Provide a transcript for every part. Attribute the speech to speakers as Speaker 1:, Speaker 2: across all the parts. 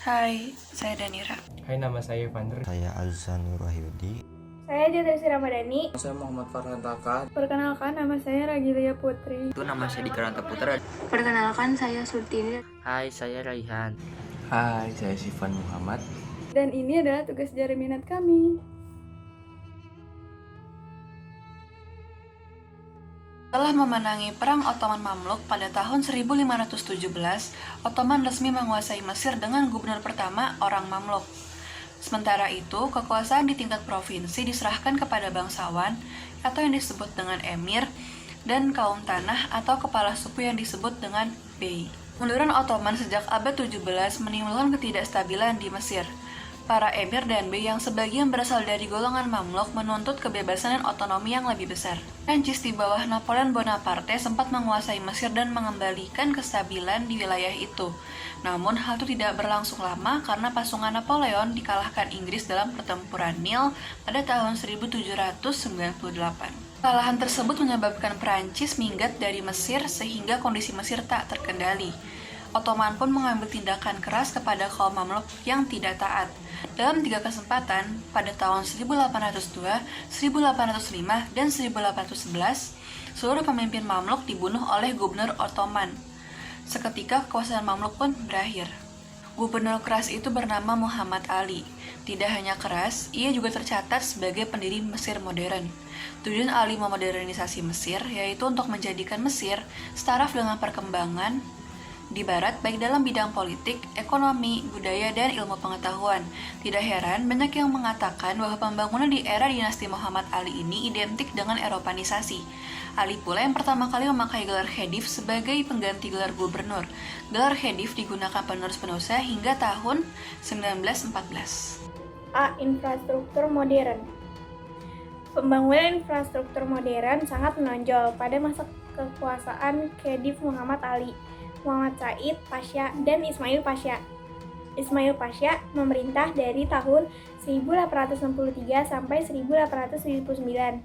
Speaker 1: Hai, saya Danira.
Speaker 2: Hai, nama saya Vander.
Speaker 3: Saya Azanur Wahyudi.
Speaker 4: Saya Jatrisi Ramadhani.
Speaker 5: Saya Muhammad Farhan Taka.
Speaker 4: Perkenalkan, nama saya Ragilia Putri.
Speaker 6: Itu nama saya Dikaranta Putra.
Speaker 7: Perkenalkan, saya Surtini.
Speaker 6: Hai, saya Raihan.
Speaker 5: Hai, saya Sifan Muhammad.
Speaker 4: Dan ini adalah tugas jari minat kami.
Speaker 1: Setelah memenangi Perang Ottoman-Mamluk pada tahun 1517, Ottoman resmi menguasai Mesir dengan gubernur pertama orang Mamluk. Sementara itu, kekuasaan di tingkat provinsi diserahkan kepada bangsawan atau yang disebut dengan emir dan kaum tanah atau kepala suku yang disebut dengan bey. Kemunduran Ottoman sejak abad 17 menimbulkan ketidakstabilan di Mesir. Para emir dan bey yang sebagian berasal dari golongan Mamluk menuntut kebebasan dan otonomi yang lebih besar. Prancis di bawah Napoleon Bonaparte sempat menguasai Mesir dan mengembalikan kestabilan di wilayah itu. Namun hal itu tidak berlangsung lama karena pasukan Napoleon dikalahkan Inggris dalam pertempuran Nil pada tahun 1798. Kekalahan tersebut menyebabkan Prancis minggat dari Mesir sehingga kondisi Mesir tak terkendali. Ottoman pun mengambil tindakan keras kepada kaum Mamluk yang tidak taat. Dalam 3 kesempatan, pada tahun 1802, 1805, dan 1811, seluruh pemimpin Mamluk dibunuh oleh gubernur Ottoman. Seketika kekuasaan Mamluk pun berakhir. Gubernur keras itu bernama Muhammad Ali. Tidak hanya keras, ia juga tercatat sebagai pendiri Mesir modern. Tujuan Ali memodernisasi Mesir yaitu untuk menjadikan Mesir setaraf dengan perkembangan di barat baik dalam bidang politik, ekonomi, budaya, dan ilmu pengetahuan. Tidak heran banyak yang mengatakan bahwa pembangunan di era dinasti Muhammad Ali ini identik dengan Eropanisasi. Ali pula yang pertama kali memakai gelar khedif sebagai pengganti gelar gubernur. Gelar khedif digunakan penerus-penerusnya hingga tahun 1914.
Speaker 4: A. Infrastruktur modern. Pembangunan infrastruktur modern sangat menonjol pada masa kekuasaan Khedif Muhammad Ali, Muhammad Said Pasha, dan Ismail Pasha. Ismail Pasha memerintah dari tahun 1863 sampai 1879.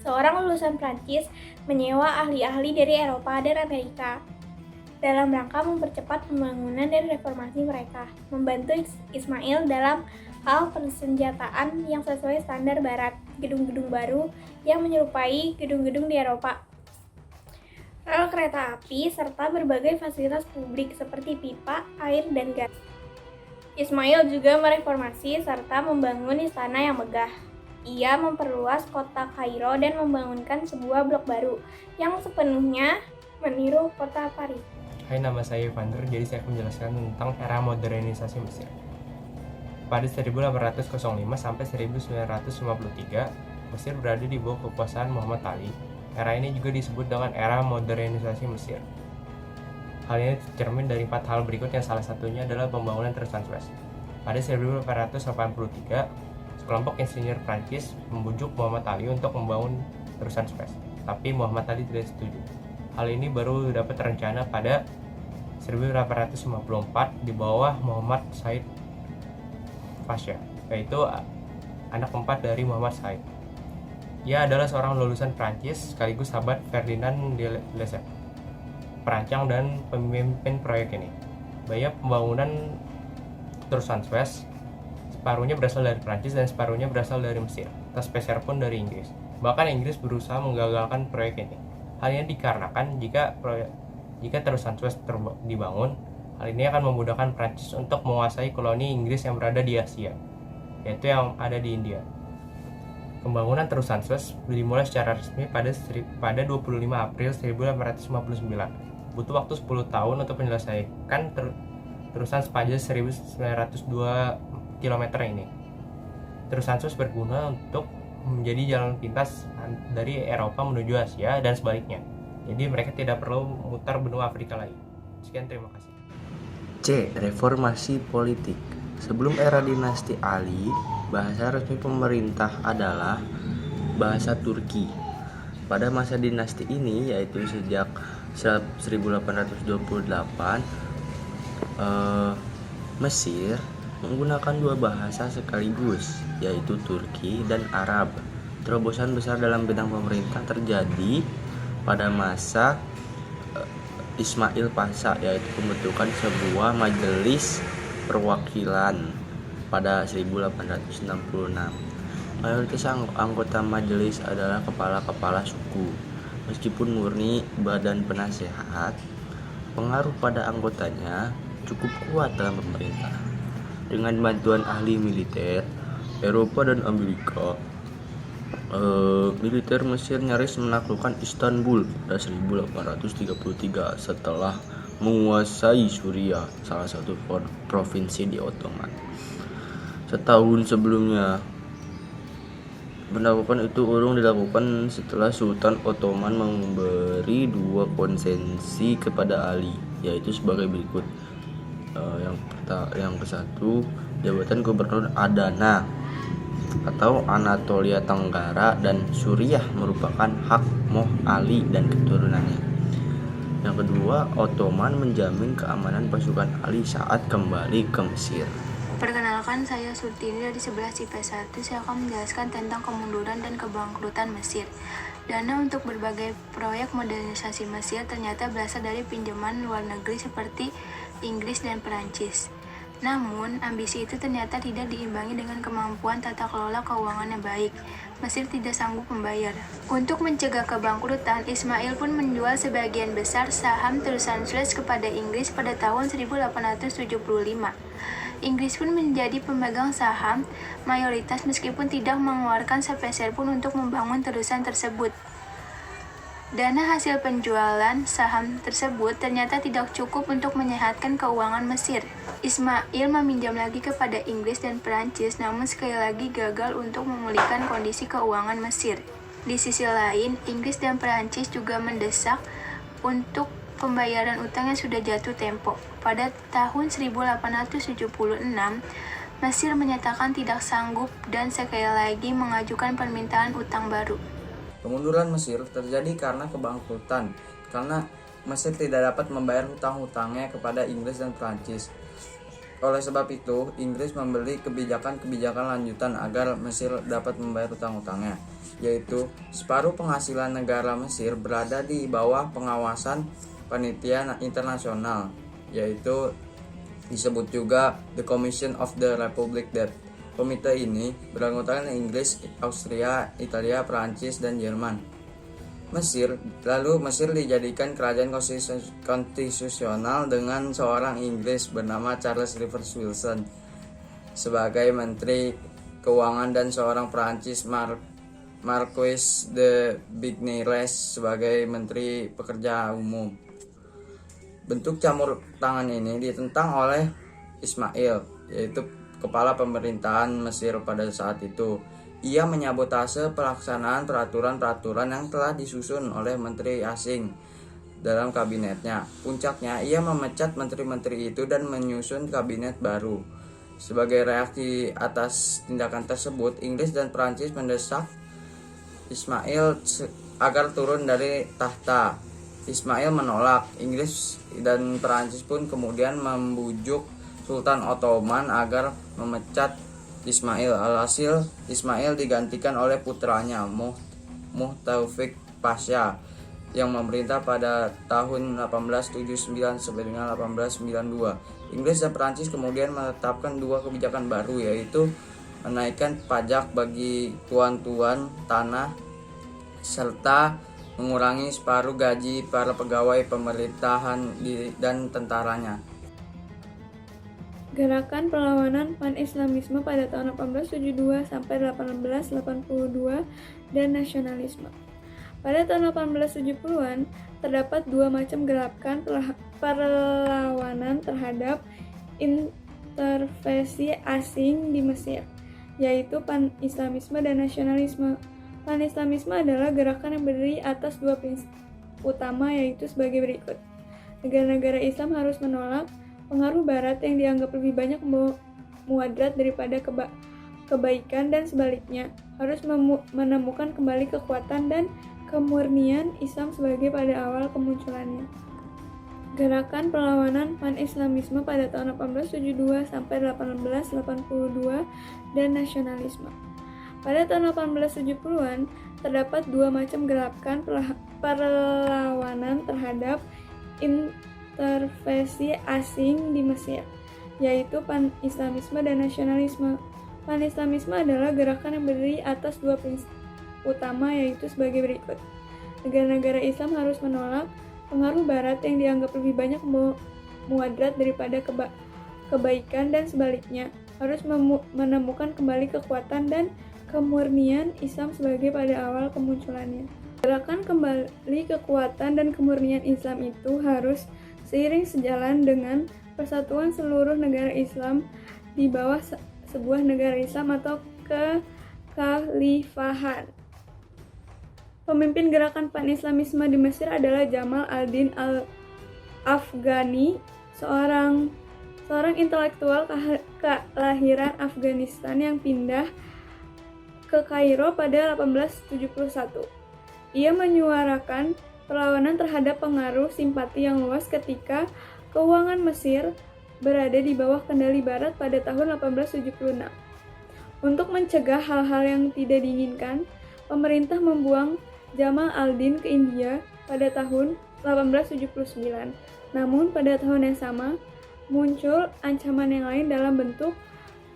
Speaker 4: Seorang lulusan Prancis menyewa ahli-ahli dari Eropa dan Amerika dalam rangka mempercepat pembangunan dan reformasi mereka, membantu Ismail dalam hal persenjataan yang sesuai standar barat, gedung-gedung baru yang menyerupai gedung-gedung di Eropa, rel kereta api, serta berbagai fasilitas publik seperti pipa, air, dan gas. Ismail juga mereformasi serta membangun istana yang megah. Ia memperluas kota Kairo dan membangunkan sebuah blok baru yang sepenuhnya meniru kota Paris.
Speaker 2: Hai, nama saya Vander. Jadi saya akan menjelaskan tentang era modernisasi Mesir. Pada 1805 sampai 1953, Mesir berada di bawah kekuasaan Muhammad Ali. Era ini juga disebut dengan era modernisasi Mesir. Hal ini tercermin dari 4 hal berikut yang salah satunya adalah pembangunan terusan Suez. Pada 1883, sekelompok insinyur Prancis membujuk Muhammad Ali untuk membangun terusan Suez, tapi Muhammad Ali tidak setuju. Hal ini baru dapat terencana pada 1854 di bawah Muhammad Said Pasha, yaitu anak keempat dari Muhammad Said. Ia adalah seorang lulusan Prancis sekaligus sahabat Ferdinand de Lesseps, perancang dan pemimpin proyek ini. Biaya pembangunan terusan Suez separuhnya berasal dari Prancis dan separuhnya berasal dari Mesir, tak sepeser pun dari Inggris. Bahkan Inggris berusaha menggagalkan proyek ini. Hal ini dikarenakan jika terusan Suez dibangun, hal ini akan memudahkan Prancis untuk menguasai koloni Inggris yang berada di Asia, yaitu yang ada di India. Pembangunan terusan Suez dimulai secara resmi pada 25 April 1859. Butuh waktu 10 tahun untuk menyelesaikan terusan sepanjang 1902 km ini. Terusan Suez berguna untuk menjadi jalan pintas dari Eropa menuju Asia dan sebaliknya. Jadi mereka tidak perlu memutar benua Afrika lagi. Sekian, terima kasih.
Speaker 5: C. Reformasi politik. Sebelum era dinasti Ali, bahasa resmi pemerintah adalah bahasa Turki. Pada masa dinasti ini, yaitu sejak 1828, Mesir menggunakan 2 bahasa sekaligus, yaitu Turki dan Arab. Terobosan besar dalam bidang pemerintah terjadi pada masa Ismail Pasha, yaitu pembentukan sebuah majelis Perwakilan pada 1866. Mayoritas anggota majelis adalah kepala-kepala suku. Meskipun murni badan penasehat, pengaruh pada anggotanya cukup kuat dalam pemerintah. Dengan bantuan ahli militer Eropa dan Amerika, militer Mesir nyaris menaklukkan Istanbul pada 1833 setelah menguasai Suriah, salah satu provinsi di Ottoman. Setahun sebelumnya, penaklukan itu urung dilakukan setelah Sultan Ottoman memberi 2 konsesi kepada Ali, yaitu sebagai berikut. Yang ke-1, jabatan gubernur Adana atau Anatolia Tenggara dan Suriah merupakan hak Moh Ali dan keturunannya. Yang kedua, Ottoman menjamin keamanan pasukan Ali saat kembali ke Mesir.
Speaker 7: Perkenalkan, saya Surtini dari 11 IPS 1. Saya akan menjelaskan tentang kemunduran dan kebangkrutan Mesir. Dana untuk berbagai proyek modernisasi Mesir ternyata berasal dari pinjaman luar negeri seperti Inggris dan Perancis. Namun, ambisi itu ternyata tidak diimbangi dengan kemampuan tata kelola keuangan yang baik. Mesir tidak sanggup membayar. Untuk mencegah kebangkrutan, Ismail pun menjual sebagian besar saham perusahaan Suez kepada Inggris pada tahun 1875. Inggris pun menjadi pemegang saham mayoritas meskipun tidak mengeluarkan sepeser pun untuk membangun terusan tersebut. Dana hasil penjualan saham tersebut ternyata tidak cukup untuk menyehatkan keuangan Mesir. Ismail meminjam lagi kepada Inggris dan Perancis, namun sekali lagi gagal untuk memulihkan kondisi keuangan Mesir. Di sisi lain, Inggris dan Perancis juga mendesak untuk pembayaran utang yang sudah jatuh tempo. Pada tahun 1876, Mesir menyatakan tidak sanggup dan sekali lagi mengajukan permintaan utang baru.
Speaker 8: Kemunduran Mesir terjadi karena kebangkrutan, karena Mesir tidak dapat membayar hutang-hutangnya kepada Inggris dan Prancis. Oleh sebab itu, Inggris membeli kebijakan-kebijakan lanjutan agar Mesir dapat membayar hutang-hutangnya, yaitu separuh penghasilan negara Mesir berada di bawah pengawasan panitia internasional, yaitu disebut juga The Commission of the Republic Debt. Komite ini beranggotakan Inggris, Austria, Italia, Perancis, dan Jerman. Mesir dijadikan kerajaan konstitusional dengan seorang Inggris bernama Charles Rivers Wilson sebagai Menteri Keuangan dan seorang Perancis Marquis de Bigny-les sebagai Menteri Pekerja Umum. Bentuk campur tangan ini ditentang oleh Ismail, yaitu kepala pemerintahan Mesir pada saat itu. Ia menyabotase pelaksanaan peraturan-peraturan yang telah disusun oleh menteri asing dalam kabinetnya. Puncaknya, ia memecat menteri-menteri itu dan menyusun kabinet baru. Sebagai reaksi atas tindakan tersebut, Inggris dan Prancis mendesak Ismail agar turun dari tahta. Ismail menolak. Inggris dan Prancis pun kemudian membujuk Sultan Ottoman agar memecat Ismail. Alhasil, Ismail digantikan oleh putranya Muh Taufik Pasha yang memerintah pada tahun 1879 sampai dengan 1892. Inggris dan Perancis kemudian menetapkan 2 kebijakan baru, yaitu menaikkan pajak bagi tuan-tuan tanah serta mengurangi separuh gaji para pegawai pemerintahan dan tentaranya.
Speaker 4: Gerakan perlawanan pan-islamisme pada tahun 1872 sampai 1882 dan nasionalisme. Pada tahun 1870-an, terdapat 2 macam gerakan perlawanan terhadap intervensi asing di Mesir, yaitu pan-islamisme dan nasionalisme. Pan-islamisme adalah gerakan yang berdiri atas 2 prinsip utama, yaitu sebagai berikut. Negara-negara Islam harus menolak pengaruh Barat yang dianggap lebih banyak mudarat daripada kebaikan, dan sebaliknya harus menemukan kembali kekuatan dan kemurnian Islam sebagai pada awal kemunculannya. Gerakan perlawanan pan-islamisme pada tahun 1872 sampai 1882 dan nasionalisme. Pada tahun 1870-an, terdapat 2 macam gerakan perlawanan terhadap intervensi asing di Mesir, yaitu pan-Islamisme dan nasionalisme. Pan-Islamisme adalah gerakan yang berdiri atas dua prinsip utama, yaitu sebagai berikut. Negara-negara Islam harus menolak pengaruh Barat yang dianggap lebih banyak mudarat daripada kebaikan, dan sebaliknya harus menemukan kembali kekuatan dan kemurnian Islam sebagai pada awal kemunculannya. Gerakan kembali kekuatan dan kemurnian Islam itu harus seiring sejalan dengan persatuan seluruh negara Islam di bawah sebuah negara Islam atau kekhalifahan. Pemimpin gerakan pan-Islamisme di Mesir adalah Jamal al-Din al-Afghani, seorang intelektual kelahiran Afghanistan yang pindah ke Kairo pada 1871. Ia menyuarakan perlawanan terhadap pengaruh simpati yang luas ketika keuangan Mesir berada di bawah kendali Barat pada tahun 1876. Untuk mencegah hal-hal yang tidak diinginkan, pemerintah membuang Jamal al-Din ke India pada tahun 1879. Namun pada tahun yang sama, muncul ancaman yang lain dalam bentuk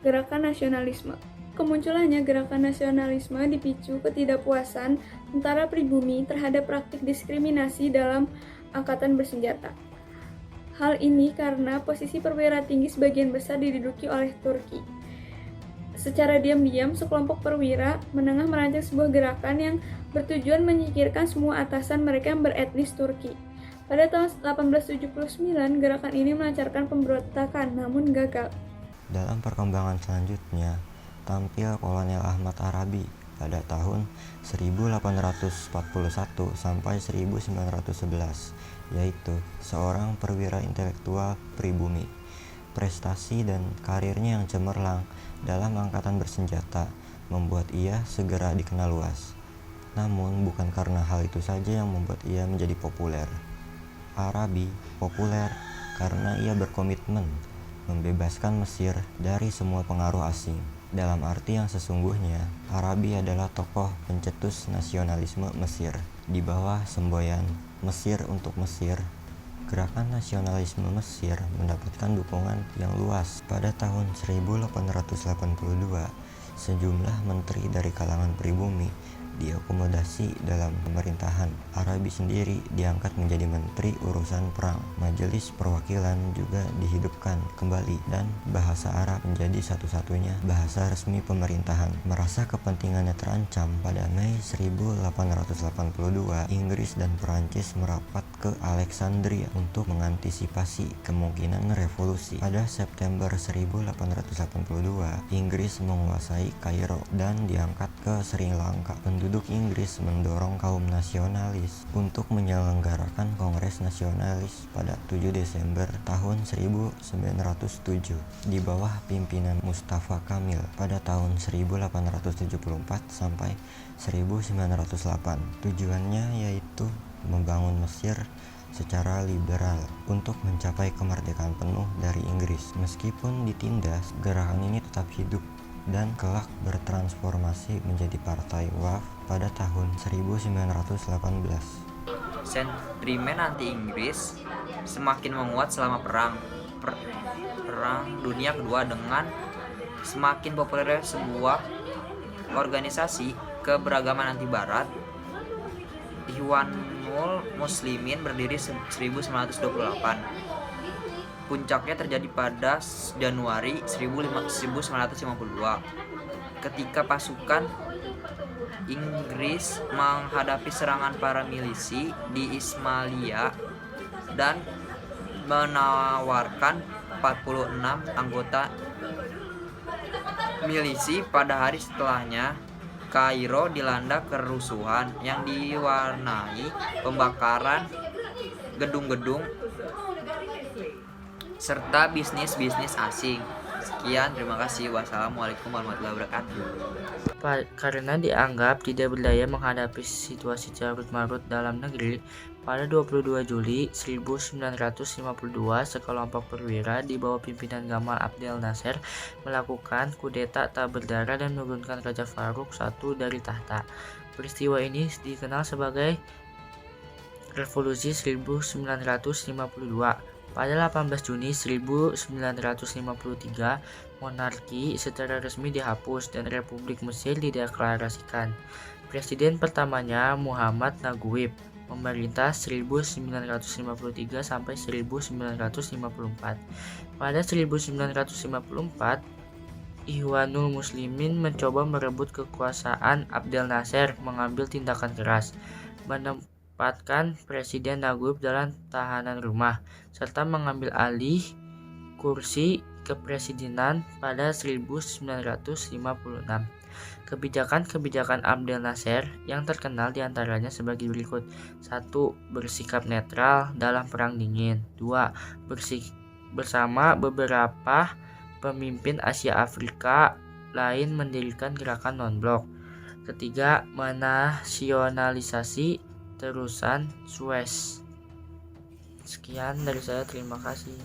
Speaker 4: gerakan nasionalisme. Kemunculannya gerakan nasionalisme dipicu ketidakpuasan tentara pribumi terhadap praktik diskriminasi dalam angkatan bersenjata. Hal ini karena posisi perwira tinggi sebagian besar diduduki oleh Turki. Secara diam-diam, sekelompok perwira menengah merancang sebuah gerakan yang bertujuan menyingkirkan semua atasan mereka yang beretnis Turki. Pada tahun 1879, gerakan ini melancarkan pemberontakan, namun gagal.
Speaker 3: Dalam perkembangan selanjutnya, tampil Kolonel Ahmad Arabi pada tahun 1841 sampai 1911, yaitu seorang perwira intelektual pribumi. Prestasi dan karirnya yang cemerlang dalam angkatan bersenjata membuat ia segera dikenal luas. Namun bukan karena hal itu saja yang membuat ia menjadi populer. Arabi populer karena ia berkomitmen membebaskan Mesir dari semua pengaruh asing. Dalam arti yang sesungguhnya, Arabi adalah tokoh pencetus nasionalisme Mesir. Di bawah semboyan Mesir untuk Mesir, gerakan nasionalisme Mesir mendapatkan dukungan yang luas. Pada tahun 1882, sejumlah menteri dari kalangan pribumi diakomodasi dalam pemerintahan. Arabi sendiri diangkat menjadi menteri urusan perang. Majelis Perwakilan juga dihidupkan kembali dan bahasa Arab menjadi satu-satunya bahasa resmi pemerintahan. Merasa kepentingannya terancam, pada Mei 1882 Inggris dan Perancis merapat ke Alexandria untuk mengantisipasi kemungkinan revolusi. Pada September 1882 Inggris menguasai Kairo dan diangkat ke Sri Lanka. Penduduk Inggris mendorong kaum nasionalis untuk menyelenggarakan Kongres Nasionalis pada 7 Desember tahun 1907 di bawah pimpinan Mustafa Kamil pada tahun 1874 sampai 1908. Tujuannya yaitu membangun Mesir secara liberal untuk mencapai kemerdekaan penuh dari Inggris. Meskipun ditindas, gerakan ini tetap hidup dan kelak bertransformasi menjadi Partai WAF pada tahun 1918.
Speaker 6: Sentimen anti-Inggris semakin menguat selama Perang Dunia Kedua dengan semakin populernya sebuah organisasi keberagaman anti-Barat, Ikhwanul Muslimin, berdiri 1928. Puncaknya terjadi pada Januari 1952 ketika pasukan Inggris menghadapi serangan para milisi di Ismailia dan menawarkan 46 anggota milisi. Pada hari setelahnya, Kairo dilanda kerusuhan yang diwarnai pembakaran gedung-gedung serta bisnis-bisnis asing. Sekian, terima kasih. Wassalamualaikum warahmatullahi wabarakatuh.
Speaker 9: Karena dianggap tidak berdaya menghadapi situasi carut-marut dalam negeri, pada 22 Juli 1952 sekelompok perwira di bawah pimpinan Gamal Abdel Nasser melakukan kudeta tak berdarah dan menurunkan Raja Farouk I dari tahta. Peristiwa ini dikenal sebagai Revolusi 1952. Pada 18 Juni 1953, monarki secara resmi dihapus dan Republik Mesir dideklarasikan. Presiden pertamanya Muhammad Naguib, memerintah 1953 sampai 1954. Pada 1954, Ikhwanul Muslimin mencoba merebut kekuasaan. Abdel Nasser mengambil tindakan keras, menempatkan Presiden Naguib dalam tahanan rumah, serta mengambil alih kursi kepresidenan pada 1956. Kebijakan-kebijakan Abdel Nasser yang terkenal diantaranya sebagai berikut. 1. Bersikap netral dalam Perang Dingin. 2. Bersama beberapa pemimpin Asia Afrika lain mendirikan gerakan non-blok. 3. Menasionalisasi terusan Suez. Sekian dari saya, terima kasih.